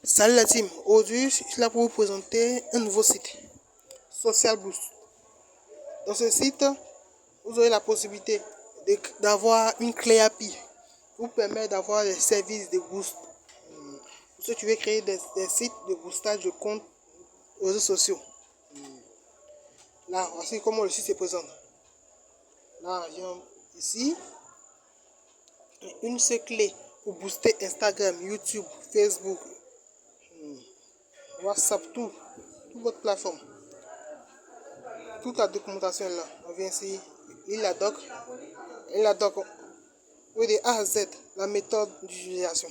Salut la team, aujourd'hui je suis là pour vous présenter un nouveau site, Social Boost. Dans ce site, vous aurez la possibilité d'avoir une clé API qui vous permet d'avoir les services de boost. Si tu veux créer des sites de boostage de comptes aux réseaux sociaux. Là, voici comment le site se présente. Là, ici, une seule clé pour booster Instagram, YouTube, Facebook, WhatsApp, toute votre plateforme. Toute la documentation là, on vient ici, il la doc, oui, de A à Z, la méthode d'utilisation.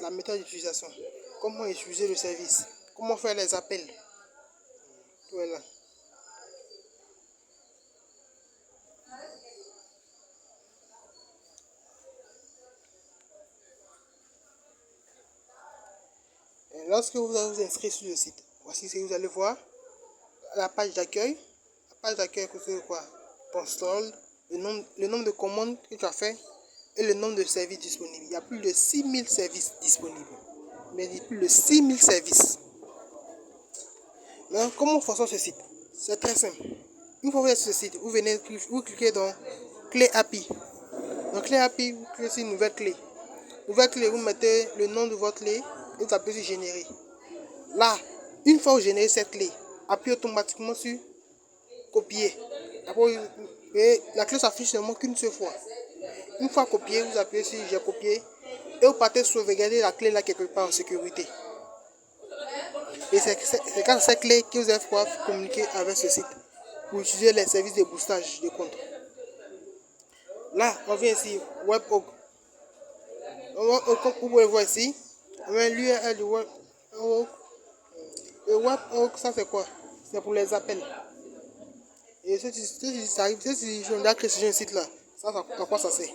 La méthode d'utilisation. Comment utiliser le service, comment faire les appels. Tout est là. Et lorsque vous allez vous inscrire sur le site, voici ce que vous allez voir. La page d'accueil. La page d'accueil, c'est quoi? Ton solde, le nombre de commandes que tu as fait et le nombre de services disponibles. Il y a plus de 6000 services disponibles. Mais il y a plus de 6000 services. Alors, comment fonctionne ce site? C'est très simple. Une fois que vous êtes sur ce site, vous cliquez dans clé API. Dans clé API, vous cliquez sur nouvelle clé. Nouvelle clé, vous mettez le nom de votre clé et vous appuyez sur générer. Là, une fois que vous générez cette clé, appuyez automatiquement sur copier. Et la clé s'affiche seulement qu'une seule fois. Une fois copié, vous appuyez sur j'ai copié et vous partez sauvegarder la clé là quelque part en sécurité. Et c'est grâce à cette clé que vous allez pouvoir communiquer avec ce site pour utiliser les services de boostage de compte. Là, on vient ici, Webhook. Comme vous pouvez voir ici, on met l'URL du Webhook. Le Webhook, ça c'est quoi? C'est pour les appels. Et si je dois créer ce site là, ça à quoi ça sert?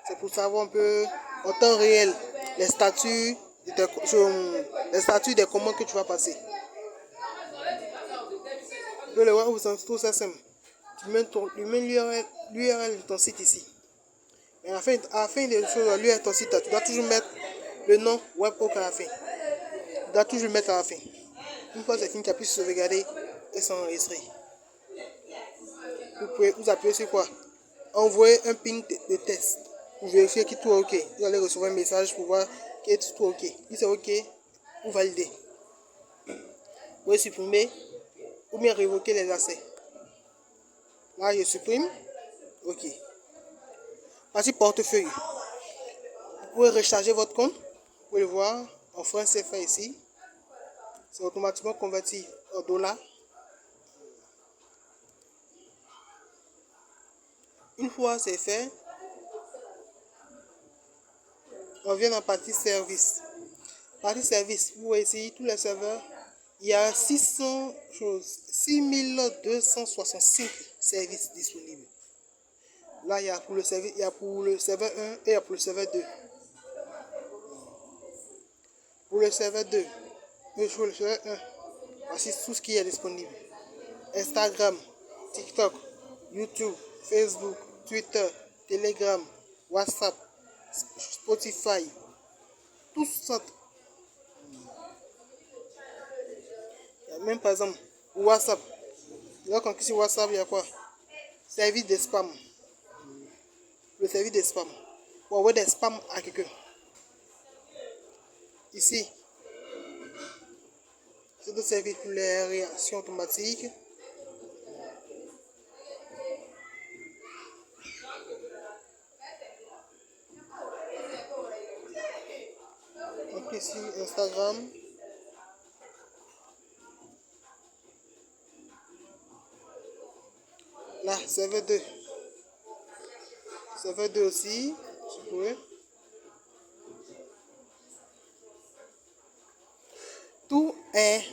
C'est pour savoir un peu en temps réel les statuts des commandes que tu vas passer. Donc le web, c'est tout ça simple. Tu mets l'URL de ton site ici. Et à la fin de l'URL de ton site, tu dois toujours mettre le nom Webhook à la fin. Tu dois toujours le mettre à la fin. Une fois c'est fini, tu appuies sur sauvegarder et s'enregistrer. Vous appuyez sur quoi? Envoyer un ping de test pour vérifier que tout est OK. Vous allez recevoir un message pour voir que tout est OK. Si c'est OK, vous validez. Vous pouvez supprimer ou bien révoquer les accès. Là, je supprime. OK. Voici portefeuille. Vous pouvez recharger votre compte. Vous pouvez le voir en francs CFA ici. C'est automatiquement converti en dollars. Une fois c'est fait, on vient dans la partie service. Partie service, vous voyez ici tous les serveurs. Il y a 6265 services disponibles. Là, il y a pour le serveur 1 et il y a pour le serveur 2. Pour le serveur 2, pour le serveur 1, voici tout ce qui est disponible. Instagram, TikTok, YouTube, Facebook, Twitter, Telegram, WhatsApp, Spotify, tout ça. Même par exemple, WhatsApp. Là, quand sur WhatsApp, il y a quoi? Service de spam. Le service de spam. Pour envoyer des spams à quelqu'un. Ici, c'est le service pour les réactions automatiques. Donc ici, Instagram. Là, serveur 2. Serveur 2 aussi, si vous pouvez. Tout est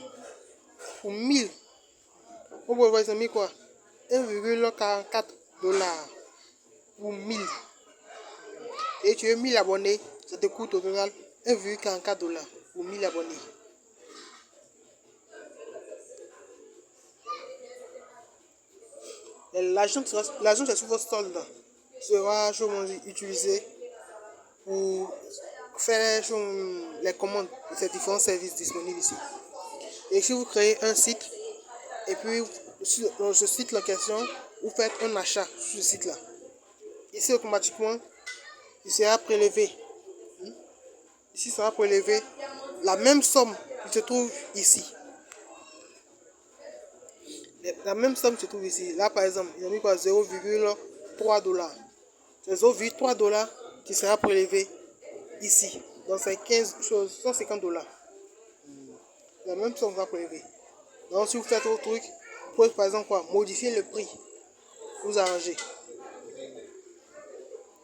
pour 1000. Vous pouvez voir, ils ont mis quoi? 1,44 $ pour 1000. Et tu veux 1000 abonnés, ça te coûte au total 1,44 $ pour 1000 abonnés. L'argent c'est sur votre solde sera utilisé pour faire les commandes de ces différents services disponibles ici. Et si vous créez un site, et puis sur ce site en question, vous faites un achat sur ce site là. Ici automatiquement, il sera prélevé. Ici sera prélevé la même somme qui se trouve ici. La même somme se trouve ici. Là par exemple, ils ont mis quoi 0,3 $. C'est 0,3 $ qui sera prélevé ici. Donc c'est 150 $. La même somme va prélever. Donc si vous faites autre truc, vous pouvez par exemple quoi modifier le prix. Vous arrangez.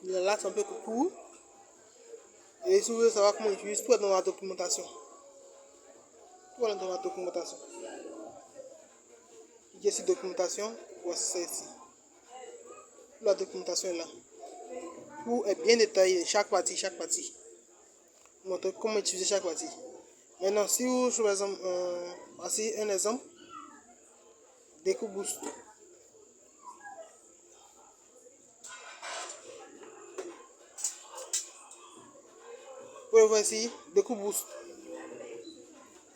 Là c'est un peu court. Et si vous voulez savoir comment utiliser, tout est dans la documentation. Tout est dans la documentation. Cliquez sur documentation, voici celle-ci. La documentation est là. Tout est bien détaillé, chaque partie. Vous montrez comment utiliser chaque partie. Maintenant, si vous choisissez voici un exemple, découpe boost. Vous pouvez voir ici, découpe boost.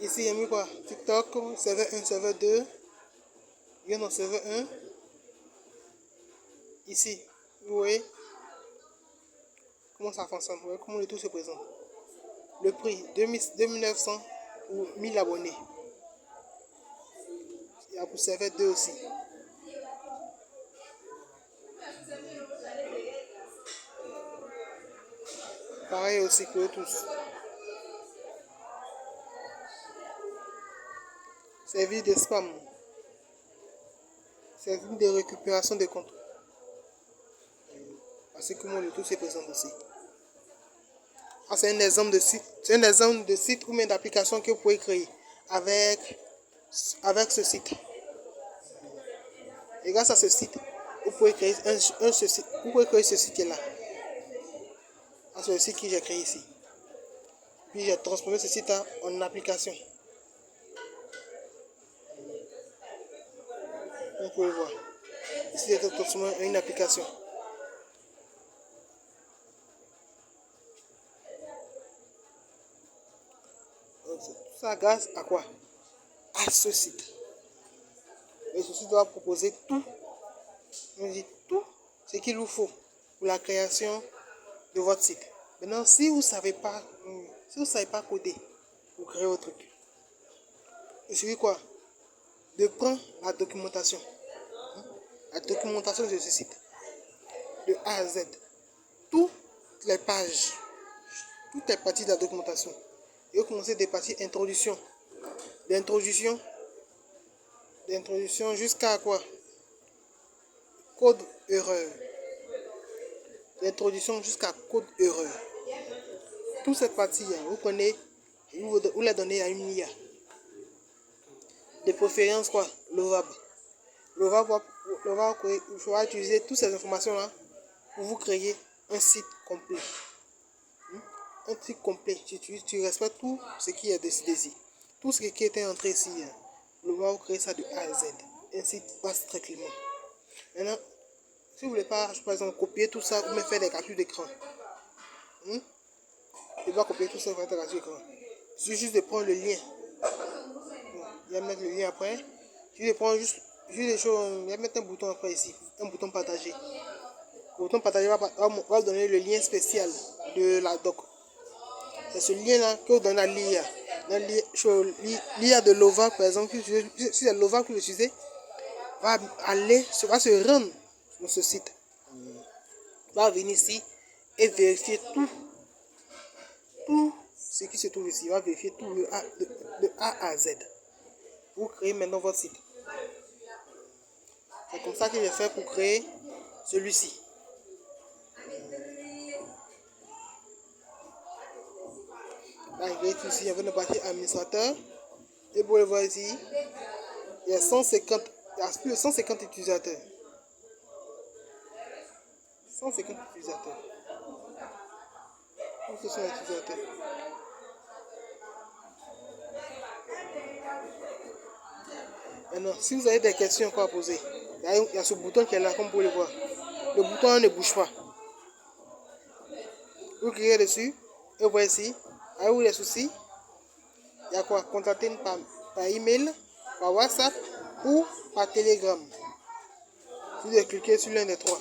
Ici, il y a mis quoi TikTok, serveur 1, serveur 2. Il y a dans serveur 1. Ici, vous voyez comment ça fonctionne, vous voyez comment le tout se présente. Le prix, 2900 ou 1000 abonnés. Il y a pour serveur 2 aussi. Pareil aussi pour eux tous. Service de spam. Service de récupération de comptes. Parce que comment le tout se présente aussi. Ah, c'est un exemple de site. C'est un exemple de site ou même d'application que vous pouvez créer avec ce site. Et grâce à ce site, vous pouvez créer ce site-là. Ah, c'est le site que j'ai créé ici. Puis j'ai transformé ce site en application. Vous pouvez voir. Ici, j'ai transformé en une application. Donc, tout ça grâce à quoi? À ce site. Et ce site doit proposer tout. On dit tout ce qu'il vous faut pour la création de votre site. Maintenant, si vous ne savez pas coder pour créer votre truc, il suffit quoi? De prendre la documentation. La documentation de ce site. De A à Z. Toutes les pages. Toutes les parties de la documentation. Et vous commencez des parties introduction. D'introduction jusqu'à quoi? Code erreur. D'introduction jusqu'à code erreur. Toute cette partie, vous prenez, vous la donnez à une IA. De préférence quoi? Lovable. Lovable va utiliser toutes ces informations-là pour vous créer un site complet. Un site complet. Tu respectes tout ce qui est décidé ici. Tout ce qui était entré ici. Lovable va vous créer ça de A à Z. Un site passe très clairement. Maintenant, si vous ne voulez pas, par exemple, copier tout ça ou me faire des captures d'écran. Je dois copier tout ça pour faire des captures d'écran. Il suffit juste de prendre le lien. Il va mettre le lien après. Je prends juste les choses. Il va mettre un bouton après ici. Un bouton partager. Le bouton partager va donner le lien spécial de la doc. C'est ce lien-là que vous donnez à l'IA. L'IA de Lova, par exemple, si c'est Lova que vous utilisez, va se rendre sur ce site. Va venir ici et vérifier tout ce qui se trouve ici. Va vérifier tout de A à Z. Vous créez maintenant votre site. C'est comme ça que j'ai fait pour créer celui-ci. Là, il va être ici, il y avait une partie administrateur. Et pour le voir ici, il y a plus de 150 utilisateurs. 150 utilisateurs. Ce sont les utilisateurs. Maintenant, si vous avez des questions encore à poser, il y a ce bouton qui est là, comme vous pouvez le voir. Le bouton ne bouge pas. Vous cliquez dessus Et voici, avez-vous des soucis? Il y a quoi? Contactez-nous par email, par WhatsApp ou par Telegram. Vous devez cliquer sur l'un des trois.